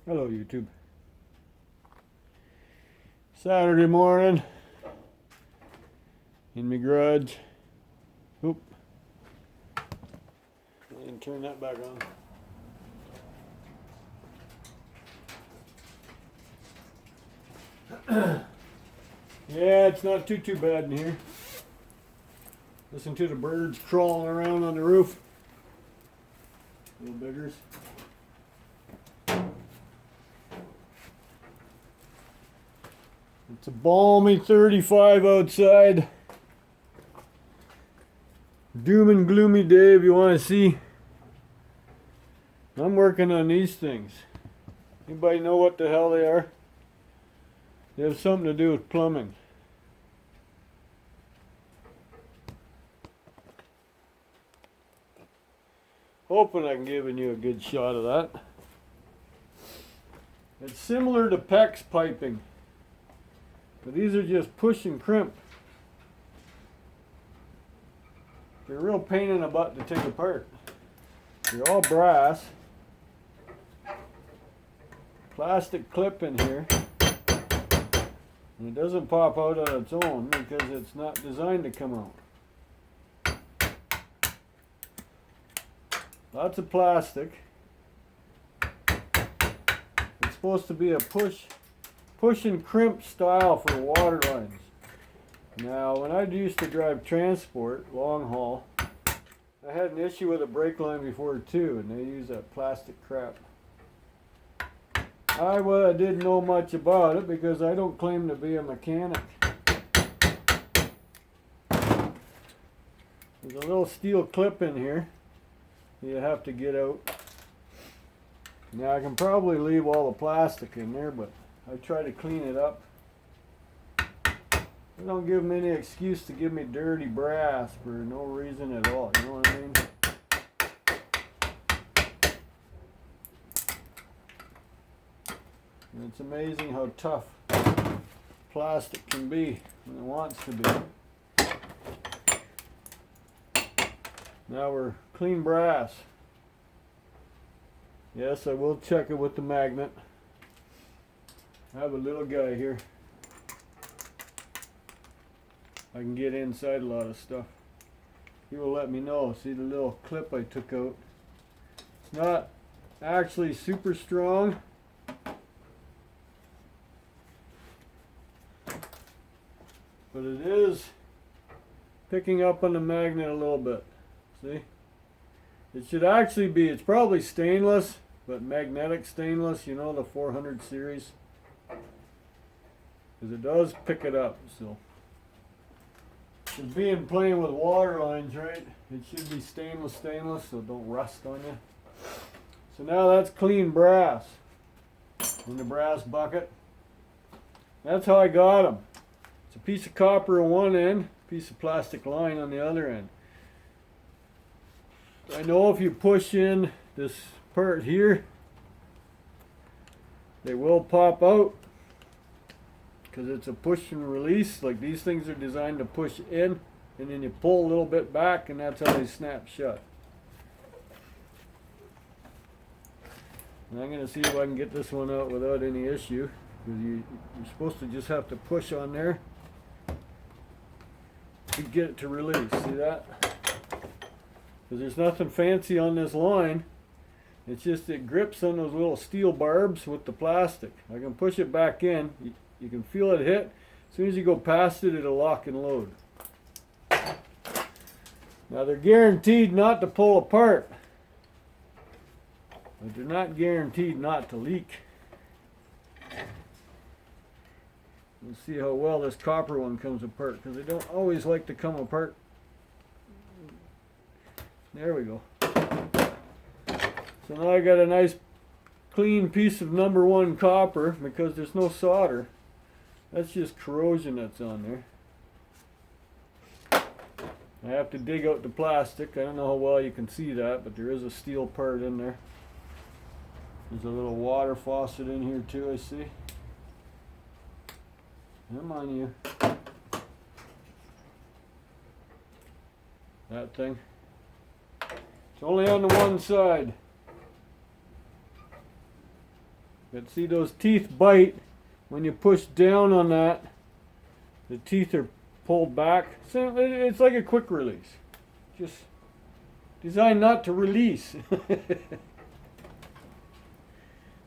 Hello, YouTube. Saturday morning in my garage. Oop. And turn that back on. Yeah, it's not too bad in here. Listen to the birds crawling around on the roof. Little biggers. It's a balmy 35 outside. Doom and gloomy day if you want to see. I'm working on these things. Anybody know what the hell they are? They have something to do with plumbing. Hoping I can give you a good shot of that. It's similar to PEX piping, but these are just push and crimp. They're a real pain in the butt to take apart. They're all brass. Plastic clip in here. And it doesn't pop out on its own because it's not designed to come out. Lots of plastic. It's supposed to be a push and crimp style for water lines. Now, when I used to drive transport, long haul, I had an issue with a brake line before too, and they use that plastic crap. I didn't know much about it because I don't claim to be a mechanic. There's a little steel clip in here you have to get out. Now I can probably leave all the plastic in there, but I try to clean it up. They don't give them any excuse to give me dirty brass for no reason at all, you know what I mean? And it's amazing how tough plastic can be when it wants to be. Now we're clean brass. Yes, I will check it with the magnet. I have a little guy here. I can get inside a lot of stuff. He will let me know. See the little clip I took out? It's not actually super strong. But it is picking up on the magnet a little bit. See? It should actually be, it's probably stainless, but magnetic stainless, you know, the 400 series. Because it does pick it up, so. It's being playing with water lines, right? It should be stainless, so don't rust on you. So now that's clean brass in the brass bucket. That's how I got them. It's a piece of copper on one end, piece of plastic line on the other end. I know if you push in this part here, they will pop out because it's a push and release. Like these things are designed to push in and then you pull a little bit back and that's how they snap shut. And I'm going to see if I can get this one out without any issue, because you're supposed to just have to push on there to get it to release. See that? Because there's nothing fancy on this line. It's just it grips on those little steel barbs with the plastic. I can push it back in. You can feel it hit. As soon as you go past it, it'll lock and load. Now they're guaranteed not to pull apart, but they're not guaranteed not to leak. Let's see how well this copper one comes apart, because they don't always like to come apart. There we go. So now I got a nice clean piece of number 1 copper, because there's no solder. That's just corrosion that's on there. I have to dig out the plastic. I don't know how well you can see that, but there is a steel part in there. There's a little water faucet in here too, I see. Come on, you. That thing. It's only on the one side. But see, those teeth bite when you push down on that. The teeth are pulled back. So it's like a quick release. Just designed not to release.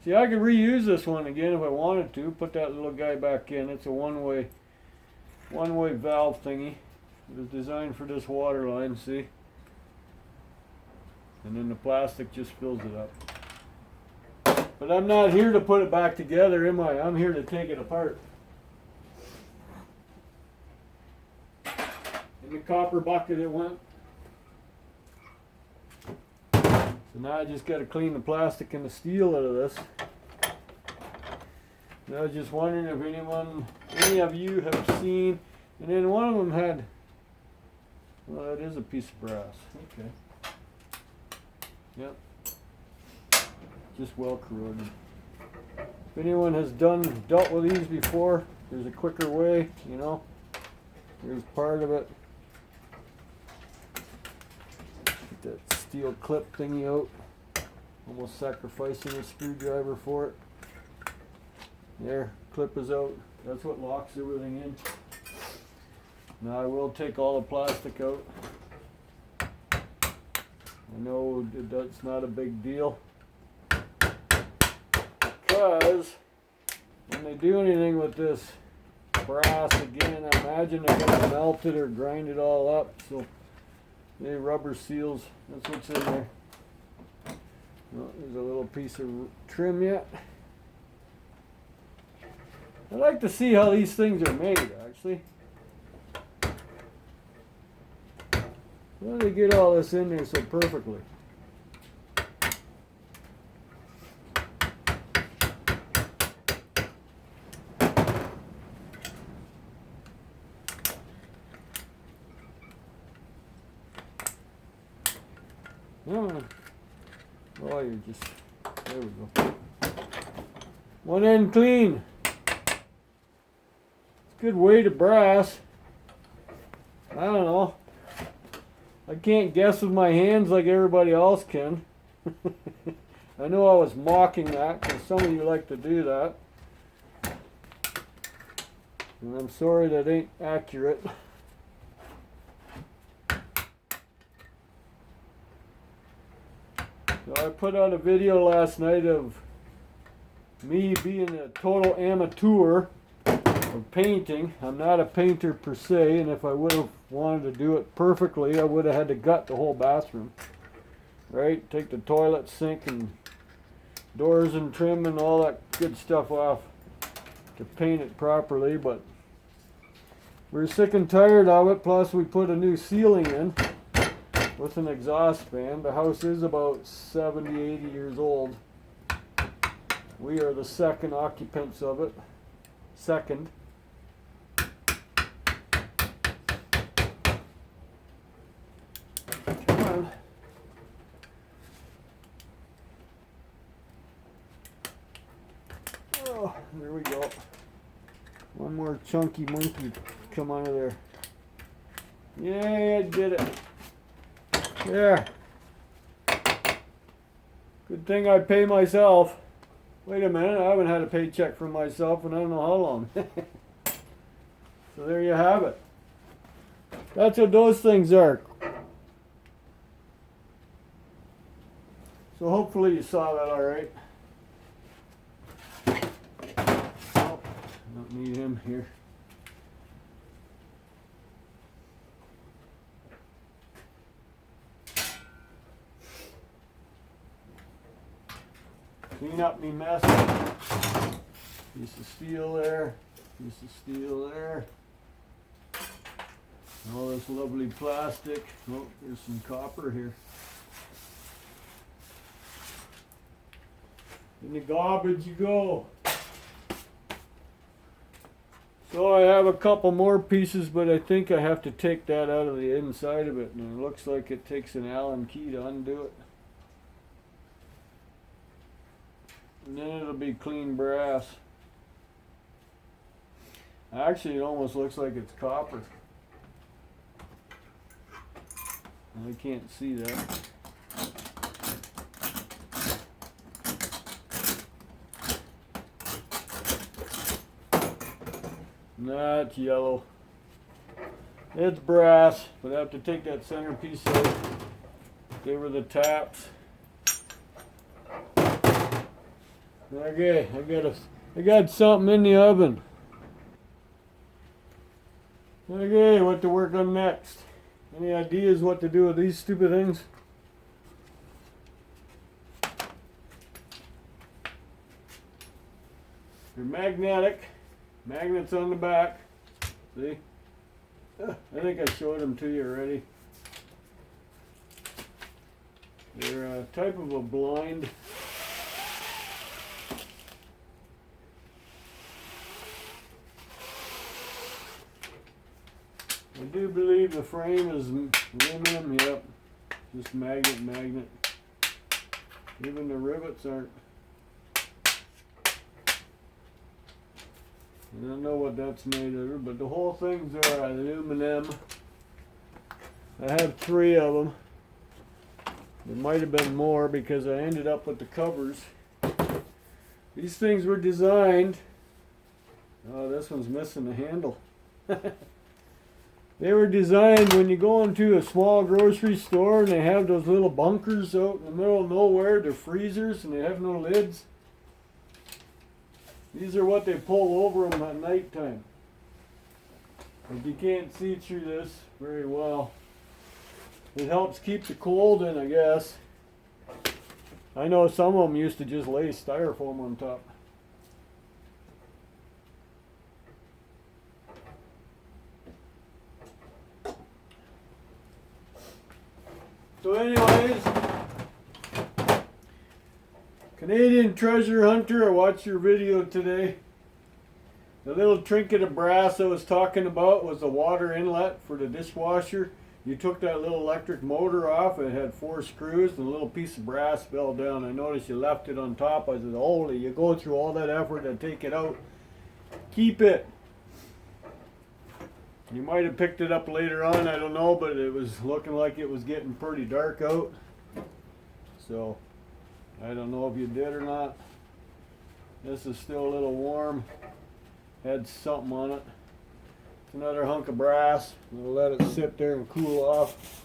See, I could reuse this one again if I wanted to. Put that little guy back in. It's a one-way valve thingy. It was designed for this water line, see? And then the plastic just fills it up. But I'm not here to put it back together, am I? I'm here to take it apart. In the copper bucket it went. So now I just got to clean the plastic and the steel out of this. And I was just wondering if any of you have seen, and then one of them had, well, that is a piece of brass. Okay. Yep. Just well corroded. If anyone has dealt with these before, there's a quicker way, you know. Here's part of it. Get that steel clip thingy out. Almost sacrificing a screwdriver for it. There, clip is out. That's what locks everything in. Now I will take all the plastic out. I know that's not a big deal, because when they do anything with this brass again, I imagine they're going to melt it or grind it all up. So they rubber seals. That's what's in there. Well, there's a little piece of trim yet. I'd like to see how these things are made, actually. How do they get all this in there so perfectly? Oh, you're just, there we go. One end clean. It's good weight of brass. I don't know. I can't guess with my hands like everybody else can. I know I was mocking that because some of you like to do that. And I'm sorry that ain't accurate. So I put out a video last night of me being a total amateur of painting. I'm not a painter per se, and if I would have wanted to do it perfectly, I would have had to gut the whole bathroom. Right? Take the toilet, sink, and doors and trim and all that good stuff off to paint it properly, but we're sick and tired of it. Plus we put a new ceiling in with an exhaust fan. The house is about 70, 80 years old. We are the second occupants of it. Second. Come on. Oh, there we go. One more chunky monkey come out of there. Yeah, I did it. There. Good thing I pay myself. Wait a minute, I haven't had a paycheck from myself in I don't know how long. So there you have it. That's what those things are. So hopefully you saw that all right. Oh, don't need him here. Clean up me mess. Piece of steel there. Piece of steel there. All this lovely plastic. Oh, there's some copper here. In the garbage you go. So I have a couple more pieces, but I think I have to take that out of the inside of it, and it looks like it takes an Allen key to undo it. And then it'll be clean brass. Actually, it almost looks like it's copper. I can't see that. Nah, it's yellow. It's brass, but I have to take that centerpiece out. They were the taps. Okay, I got something in the oven. Okay, what to work on next? Any ideas what to do with these stupid things? They're magnetic. Magnets on the back. See? I think I showed them to you already. They're a type of a blind. I do believe the frame is aluminum. Yep. Just magnet. Even the rivets aren't. I don't know what that's made of, but the whole thing's aluminum. I have 3 of them. There might have been more because I ended up with the covers. These things were designed. Oh, this one's missing the handle. They were designed when you go into a small grocery store and they have those little bunkers out in the middle of nowhere. They're freezers and they have no lids. These are what they pull over them at night time. But you can't see through this very well. It helps keep the cold in, I guess. I know some of them used to just lay styrofoam on top. So anyways, Canadian treasure hunter, I watched your video today. The little trinket of brass I was talking about was the water inlet for the dishwasher. You took that little electric motor off, it had 4 screws, and a little piece of brass fell down. I noticed you left it on top. I said, holy, you go through all that effort to take it out. Keep it. You might have picked it up later on, I don't know, but it was looking like it was getting pretty dark out. So, I don't know if you did or not. This is still a little warm. Had something on it. It's another hunk of brass. We'll let it sit there and cool off.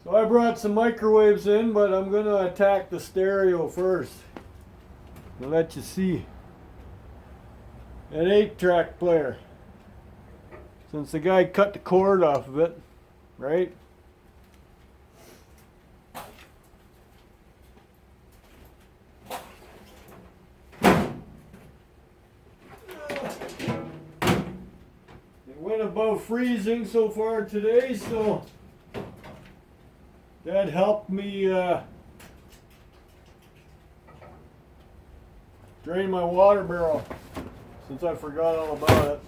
So I brought some microwaves in, but I'm going to attack the stereo first. I'll let you see. An 8-track player. Since the guy cut the cord off of it, right? It went above freezing so far today, so that helped me drain my water barrel since I forgot all about it.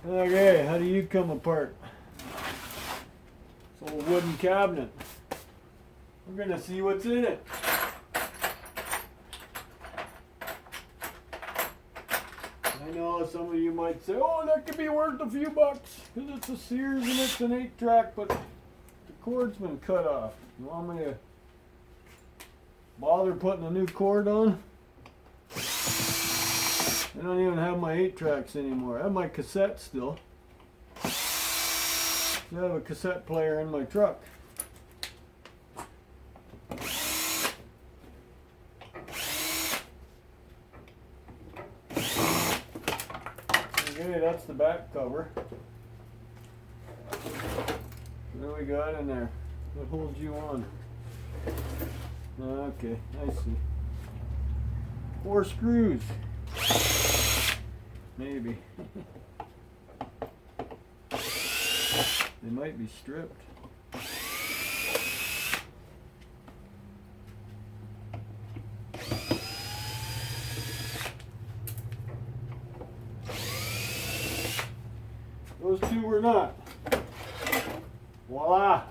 Okay, how do you come apart? It's a little wooden cabinet. We're gonna see what's in it. I know some of you might say, oh, that could be worth a few bucks because it's a Sears and it's an 8-track, but the cord's been cut off. You want me to bother putting a new cord on? I don't even have my 8-tracks anymore. I have my cassette still. I have a cassette player in my truck. Okay, that's the back cover. What do we got in there? What holds you on? Okay, I see. 4 screws. Maybe. They might be stripped. Those 2 were not. Voila!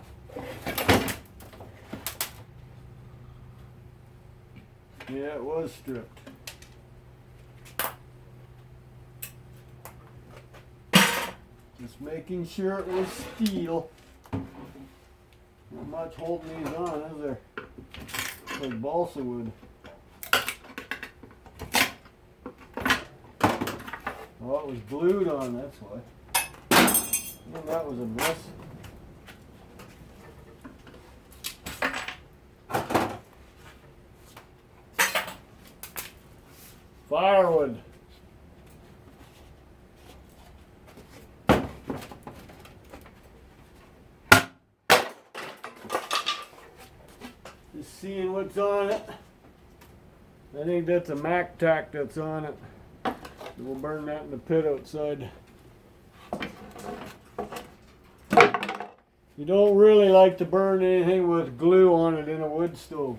Yeah, it was stripped. Just making sure it was steel. Not much holding these on, is there? Like balsa wood. Oh, it was glued on, that's why. Well, that was a mess. Firewood. Just seeing what's on it. I think that's a Mac tack that's on it. We'll burn that in the pit outside. You don't really like to burn anything with glue on it in a wood stove.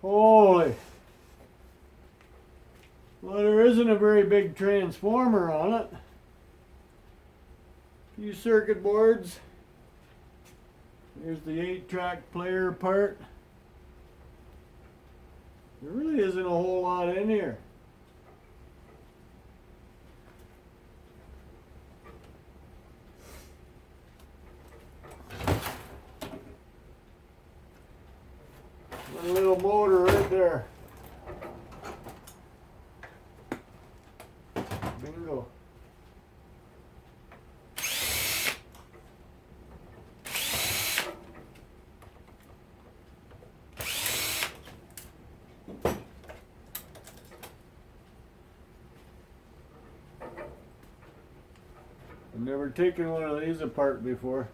Holy. Well, there isn't a very big transformer on it. A few circuit boards. Here's the 8-track player part. There really isn't a whole lot in here. One little motor right there. Bingo. I've never taken one of these apart before.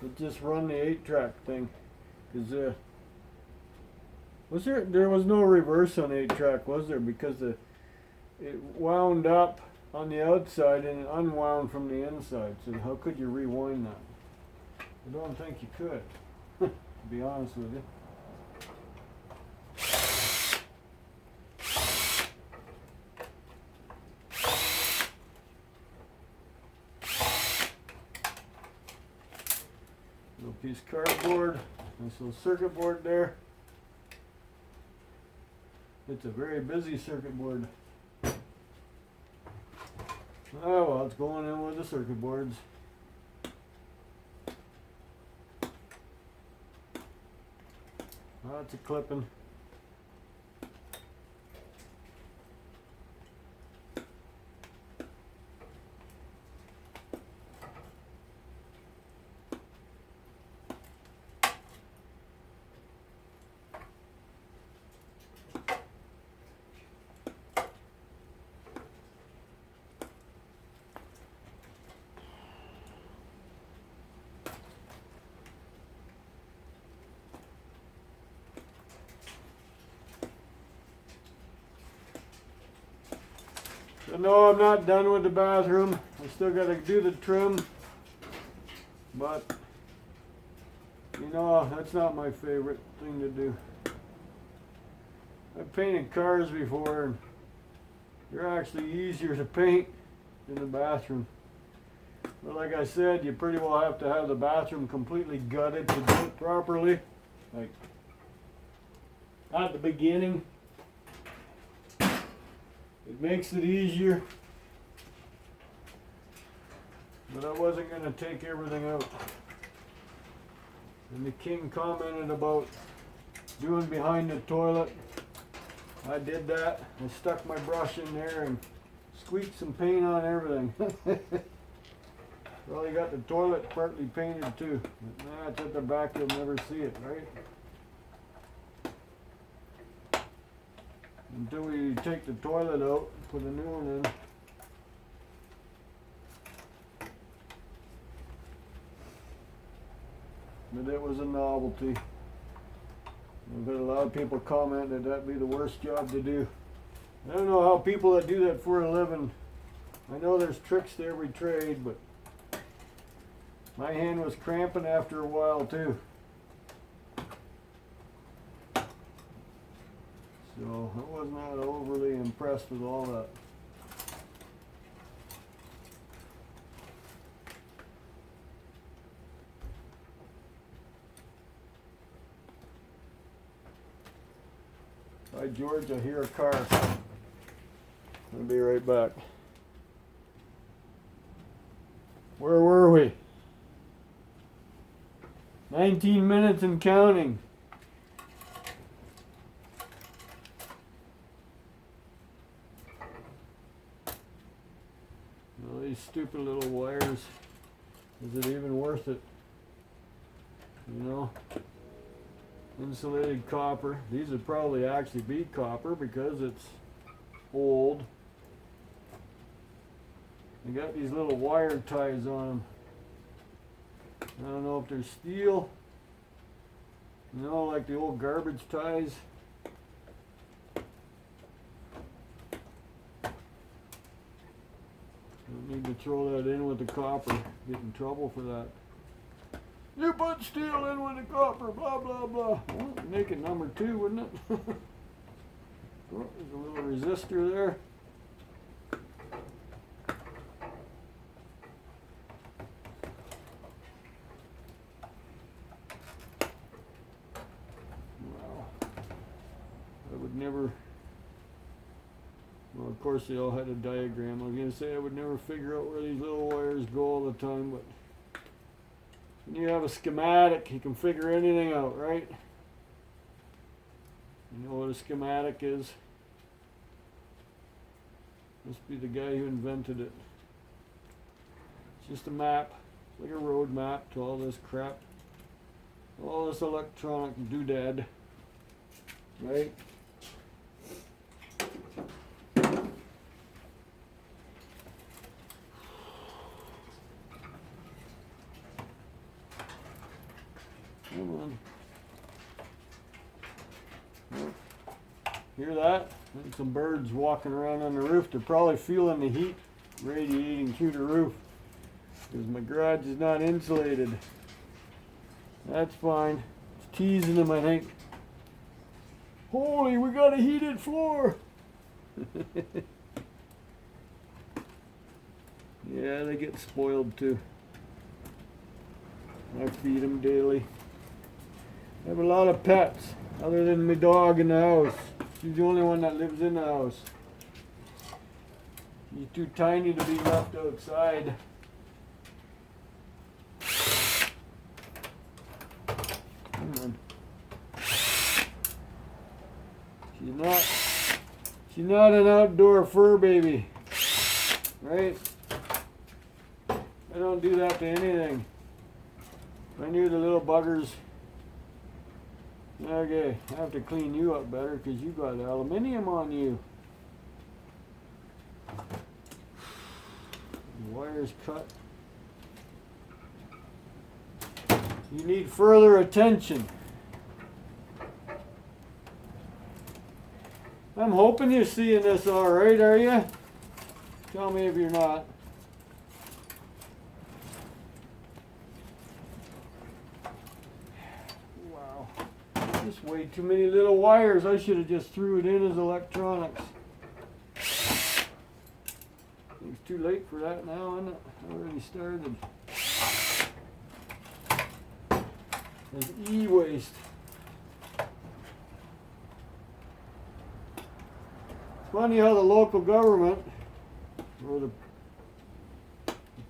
It just run the 8-track thing. Cause there was no reverse on 8-track, was there? Because it wound up on the outside and it unwound from the inside. So how could you rewind that? I don't think you could, to be honest with you. Little piece of cardboard, nice little circuit board there. It's a very busy circuit board. Oh well, it's going in with the circuit boards. Lots of clipping. So no, I'm not done with the bathroom. I still got to do the trim, but you know, that's not my favorite thing to do. I've painted cars before and they're actually easier to paint than the bathroom. But like I said, you pretty well have to have the bathroom completely gutted to do it properly. Like at the beginning. It makes it easier, but I wasn't going to take everything out. And the king commented about doing behind the toilet. I did that. I stuck my brush in there and squeaked some paint on everything. Well, you got the toilet partly painted too. But nah, it's at the back, you'll never see it, right? Until we take the toilet out, put a new one in. But it was a novelty. But a lot of people commented that'd be the worst job to do. I don't know how people that do that for a living. I know there's tricks to every trade, but my hand was cramping after a while too. So I was not overly impressed with all that. Hi George, I hear a car. I'll be right back. Where were we? 19 minutes and counting. stupid little wires. Is it even worth it? You know? Insulated copper. These would probably actually be copper because it's old. They got these little wire ties on them. I don't know if they're steel. You know, like the old garbage ties. Don't need to throw that in with the copper. Get in trouble for that. You put steel in with the copper, blah, blah, blah. Well, make it number 2, wouldn't it? Oh, there's a little resistor there. Wow. I would never... Well, of course they all had a diagram. I was going to say I would never figure out where these little wires go all the time, but when you have a schematic, you can figure anything out, right? You know what a schematic is? Must be the guy who invented it. It's just a map. It's like a road map to all this crap. All this electronic doodad. Right? Come on. Hear that? There's some birds walking around on the roof. They're probably feeling the heat radiating through the roof because my garage is not insulated. That's fine. It's teasing them, I think. Holy, we got a heated floor. Yeah, they get spoiled too. I feed them daily. I have a lot of pets, other than my dog in the house. She's the only one that lives in the house. She's too tiny to be left outside. Come on. She's not an outdoor fur baby. Right? I don't do that to anything. I knew the little buggers. Okay, I have to clean you up better because you got aluminium on you. The wire's cut. You need further attention. I'm hoping you're seeing this all right, are you? Tell me if you're not. Wow. Just way too many little wires. I should have just threw it in as electronics. It's too late for that now, isn't it? I already started. There's e-waste. Funny how the local government, or the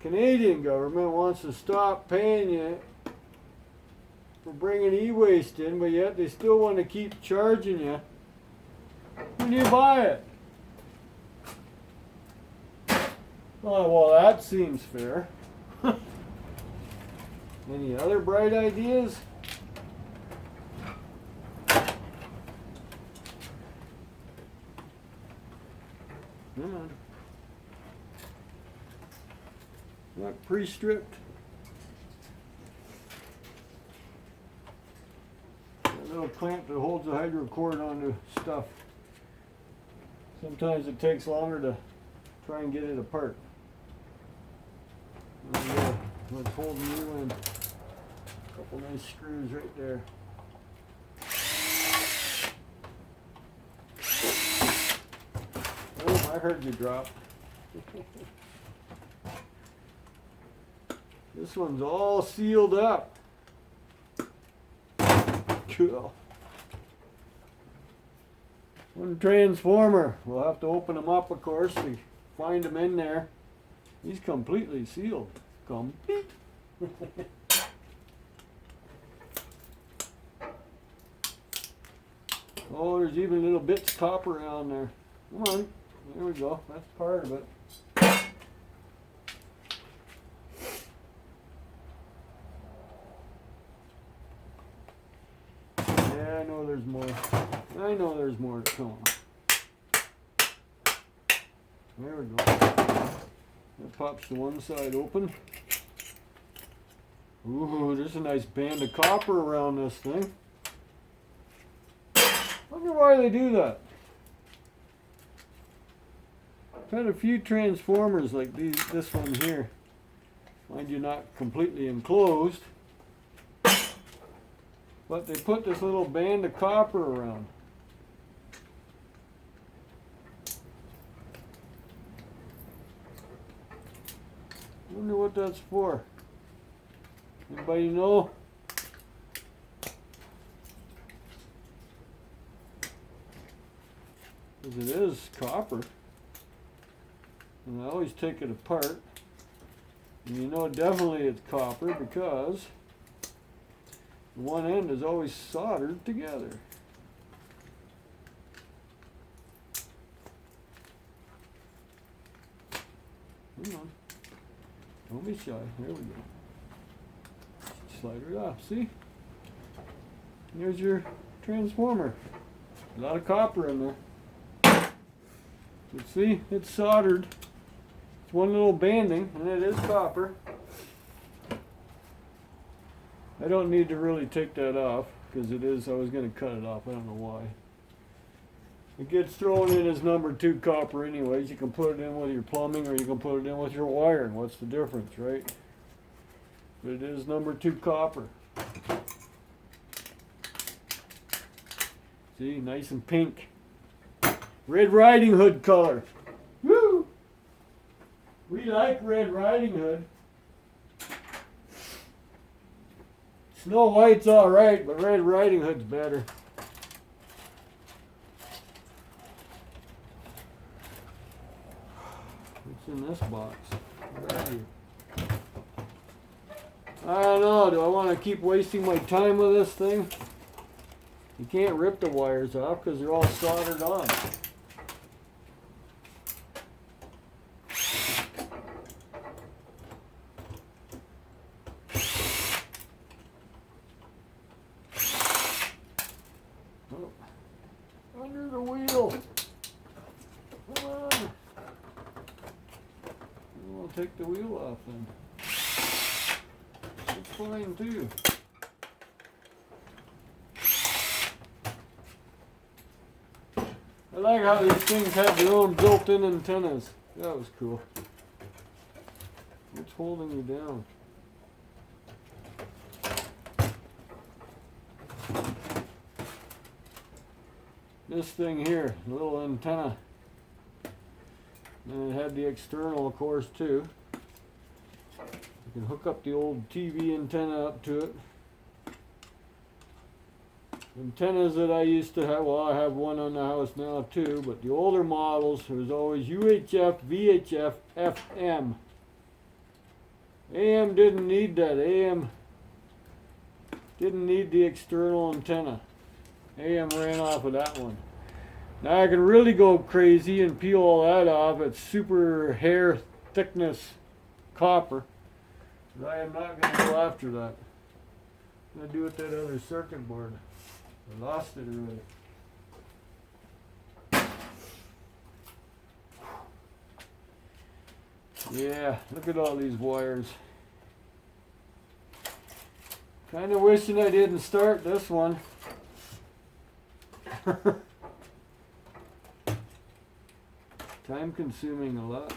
Canadian government, wants to stop paying you for bringing e-waste in, but yet they still want to keep charging you when you buy it. Oh, well, that seems fair. Any other bright ideas? Come on. Not pre-stripped. That little clamp that holds the hydro cord onto stuff. Sometimes it takes longer to try and get it apart. Yeah, what's holding you in? A couple nice screws right there. Oh, I heard you drop. This one's all sealed up. Cool. One transformer. We'll have to open them up, of course, to find them in there. He's completely sealed. Complete. Oh, there's even little bits of copper around there. Come on. There we go. That's part of it. I know there's more. I know there's more to come. There we go. That pops the one side open. Ooh, there's a nice band of copper around this thing. Wonder why they do that. I've had a few transformers like this one here. Mind you, not completely enclosed. But they put this little band of copper around. Wonder what that's for. Anybody know? Because it is copper. And I always take it apart. And you know definitely it's copper because one end is always soldered together. Come on. Don't be shy. There we go. Slide it off. See? There's your transformer. A lot of copper in there. You see? It's soldered. It's one little banding, and it is copper. I don't need to really take that off because it is. I was going to cut it off. I don't know why. It gets thrown in as number 2 copper anyways. You can put it in with your plumbing or you can put it in with your wiring. What's the difference, right? But it is number 2 copper. See, nice and pink. Red Riding Hood color. Woo! We like Red Riding Hood. Snow White's alright, but Red Riding Hood's better. What's in this box? Where are you? I don't know. Do I want to keep wasting my time with this thing? You can't rip the wires off because they're all soldered on. Oh, under the wheel. Come on. We'll take the wheel off then. It's fine too. I like how these things have their own built-in antennas. That was cool. What's holding you down? This thing here, the little antenna. And it had the external, of course, too. You can hook up the old TV antenna up to it. Antennas that I used to have, well, I have one on the house now too, but the older models, it was always UHF, VHF, FM. AM didn't need that. AM didn't need the external antenna. AM ran off of that one. Now I can really go crazy and peel all that off. It's super hair thickness copper. But I am not going to go after that. I'm going to do with that other circuit board. I lost it already. Yeah, look at all these wires. Kind of wishing I didn't start this one. Time consuming a lot.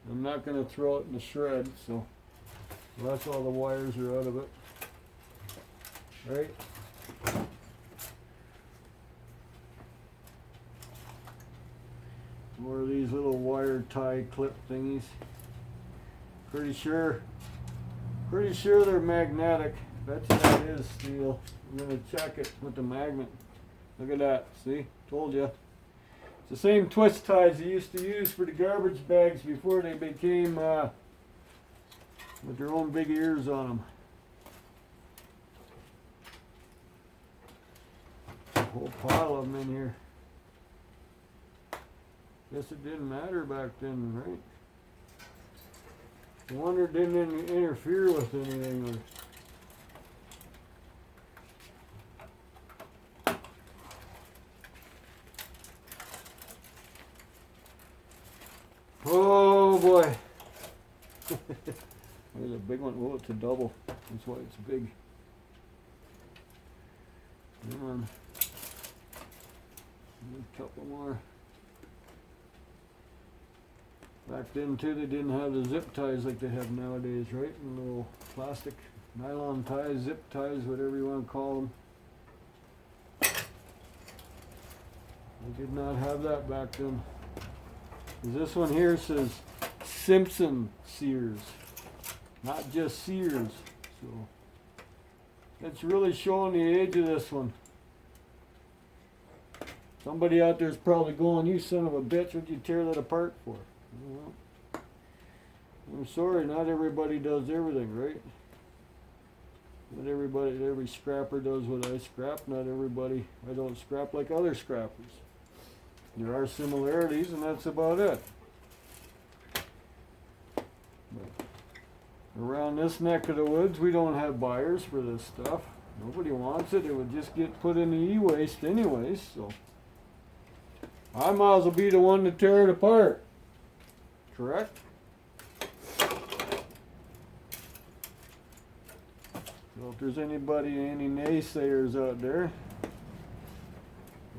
I'm not going to throw it in the shred, so unless all the wires are out of it. Right? More of these little wire tie clip thingies. Pretty sure they're magnetic. Bet you that is steel. I'm going to check it with the magnet. Look at that. See? Told you. It's the same twist ties they used to use for the garbage bags before they became with their own big ears on them. A whole pile of them in here. Guess it didn't matter back then, right? I wonder it didn't interfere with anything. Oh boy. There's a big one. Oh, it's a double. That's why it's big. Come on. A couple more. Back then too, they didn't have the zip ties like they have nowadays, right? And little plastic nylon ties, zip ties, whatever you want to call them. They did not have that back then. This one here says Simpson Sears, not just Sears. So it's really showing the age of this one. Somebody out there is probably going, "You son of a bitch, what'd you tear that apart for?" Well, I'm sorry, not everybody does everything, right? Not everybody, every scrapper does what I scrap. Not everybody, I don't scrap like other scrappers. There are similarities, and that's about it. But around this neck of the woods, we don't have buyers for this stuff. Nobody wants it. It would just get put in the e-waste anyways, so I might as well be the one to tear it apart. Correct? So if there's anybody, any naysayers out there,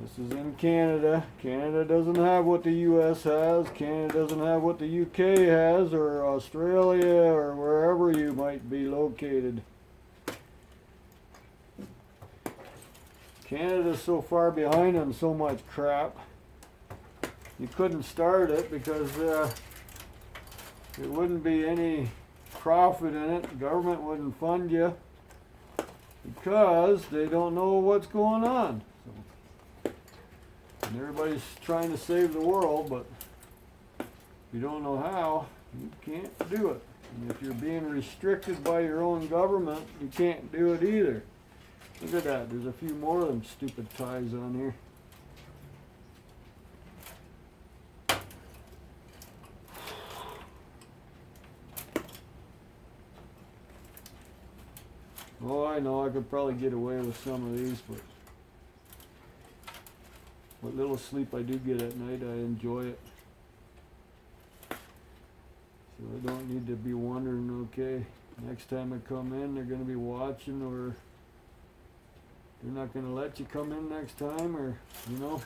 this is in Canada. Canada doesn't have what the US has. Canada doesn't have what the UK has, or Australia, or wherever you might be located. Canada's so far behind on so much crap. You couldn't start it because there wouldn't be any profit in it. The government wouldn't fund you because they don't know what's going on. So, and everybody's trying to save the world, but if you don't know how, you can't do it. And if you're being restricted by your own government, you can't do it either. Look at that. There's a few more of them stupid ties on here. Oh, I know, I could probably get away with some of these, but what little sleep I do get at night, I enjoy it. So I don't need to be wondering, okay, next time I come in, they're going to be watching, or they're not going to let you come in next time, or, you know.